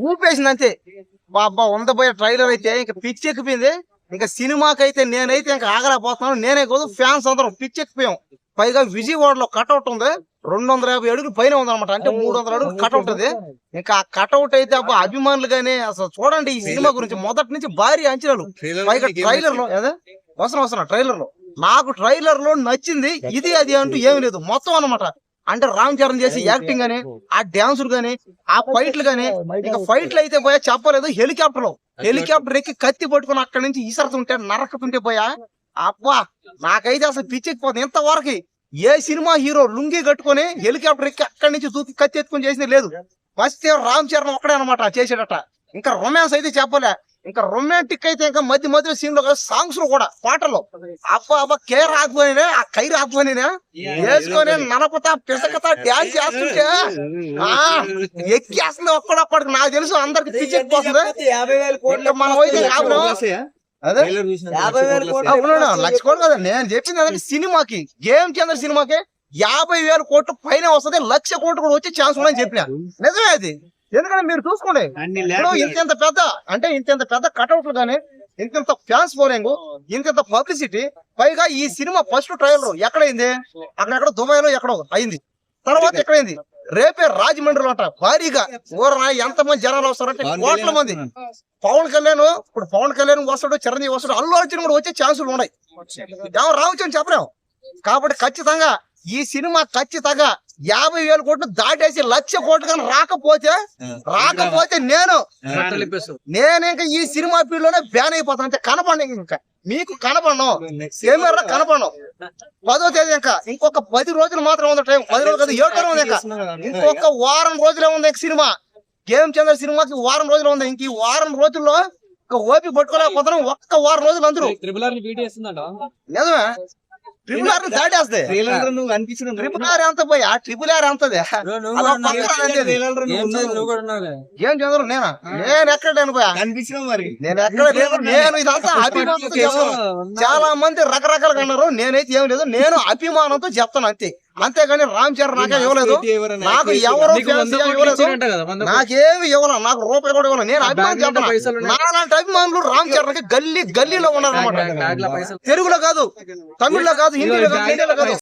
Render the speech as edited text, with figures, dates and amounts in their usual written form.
ఊపేసింది అంతే. బాబా ఉండబోయే ట్రైలర్ అయితే ఇంకా పిచ్చి ఎక్కిపోయింది. ఇంకా సినిమాకైతే నేనైతే ఇంకా ఆగలేకపోతున్నాను. నేనే కాదు ఫ్యాన్స్ అందరం పిచ్చి ఎక్కిపోయాం. పైగా విజయవాడలో కట్అవుట్ ఉంది, 250 అడుగులు పైన ఉందన్నమాట. అంటే 300 అడుగులు కట్అవుట్ అది. ఇంకా ఆ కట్అవుట్ అయితే అబ్బా అభిమానులు గానీ అసలు చూడండి ఈ సినిమా గురించి మొదటి నుంచి భారీ అంచనాలు. పైగా ట్రైలర్ లో అదే వస్తున్నా ట్రైలర్ లో నాకు ట్రైలర్ లో నచ్చింది ఇది అది అంటూ ఏమి లేదు మొత్తం అన్నమాట. అంటే రామ్ చరణ్ చేసి యాక్టింగ్ గానీ, ఆ డాన్సులు గానీ, ఆ ఫైట్లు గానీ, ఇంకా ఫైట్లు అయితే పోయా చెప్పలేదు. హెలికాప్టర్ ఎక్కి కత్తి పట్టుకుని అక్కడి నుంచి ఈసరుతుంటే నరకుతుంటే పోయా అబ్బా నాకైతే అసలు పిచ్చెక్కిపోతుంది. ఇంతవరకు ఏ సినిమా హీరో లుంగి కట్టుకొని హెలికాప్టర్ ఎక్కి అక్కడి నుంచి దూకి కత్తి ఎత్తుకొని చేసింది లేదు. ఫస్ట్ రామ్ చరణ్ ఒక్కడే అనమాట చేసేటట. ఇంకా రొమాన్స్ అయితే చెప్పలే. ఇంకా రొమాంటిక్ అయితే ఇంకా మధ్య సీన్ లో సాంగ్స్ లో కూడా పాటల్లో అబ్బా అబ్బా కే రాకపోయినా ఆ కై రాకపోయినా వేసుకొని నలపతా పిసకతా డ్యాన్స్ చేస్తుంటే ఎక్కేస్తుంది ఒక్కడొక్కడికి. నాకు తెలుసు అందరికి పిచ్చెక్కిపోతుంది. మనం అయితే అదే 50,000 లక్ష కోట్లు కదా నేను చెప్పింది. అదే సినిమాకి గేమ్ చేంజర్ సినిమాకి 50,000 కోట్లు పైన వస్తుంది. 1,00,000 కోట్లు కూడా వచ్చే ఛాన్స్ ఉన్నాయని చెప్పిన. నిజమే అది. ఎందుకంటే మీరు చూసుకోండి ఇంత పెద్ద కట్అవుట్లు గానీ, ఇంత ఫ్యాన్స్ ఫాలోయింగ్, ఇంత పబ్లిసిటీ, పైగా ఈ సినిమా ఫస్ట్ ట్రయల్ ఎక్కడైంది? అక్కడెక్కడ దుబాయ్ లో ఎక్కడో అయింది. తర్వాత ఎక్కడైంది? రేపే రాజమండ్రిలో అంట భారీగా ఊరన ఎంతమంది జనాలు వస్తారంటే కోట్ల మంది. పవన్ కళ్యాణ్ వస్తాడు, చిరంజీవి వస్తాడు, అల్లు అర్జున్ కూడా వచ్చే ఛాన్సులు ఉన్నాయి. ఎవరు రావచ్చు అని చెప్పలేము. కాబట్టి ఖచ్చితంగా ఈ సినిమా ఖచ్చితంగా 50,000 కోట్లు దాటేసి 1,00,000 కోట్లు కానీ రాకపోతే నేను ఇంకా ఈ సినిమా ఫీల్డ్ లోనే బ్యాన్ అయిపోతాను. అంటే కనపడి ఇంకా మీకు కనపడను, కెమెరా కనపడను. 10వ తేదీ ఇంకొక 10 రోజులు మాత్రం ఉంది టైం. 10 రోజులు కదా 7 ఉంది. ఇంకొక వారం రోజులే ఉంది సినిమా. గేమ్ చేంజర్ సినిమాకి వారం రోజులు ఉంది. ఇంక ఈ వారం రోజుల్లో ఓపి పట్టుకోలేకపోతున్నాం. ఒక్క వారం రోజులు అందరూ నిజమే ట్రిపుల్ ఆర్ దాటేస్తే ట్రిపుల్ ఆర్ ఎంత పోయా ట్రిపుల్ ఆర్ ఎంతది ఏం చంద్రు నేను ఎక్కడ పోయా నేను ఎక్కడ లేదు. నేను ఇదంతా అభిమానంతో చాలా మంది రకరకాలుగా అన్నారు. నేనైతే ఏం లేదు, నేను అభిమానంతో చెప్తాను అంతే. అంతేగాని రామ్ చరణ్ నాకే ఇవ్వలేదు, నాకు ఎవరు ఇవ్వలేదు, నాకేమి ఇవ్వలేదు, నాకు రూపాయి కూడా ఇవ్వలేదు. నేను అభిమానం చెప్తాను. నాలాంటి అభిమానులు రామ్ చరణ్ కి గల్లీలో ఉన్నారు అనమాట. తెలుగులో కాదు, తమిళ్లో కాదు, హిందీలో కాదు,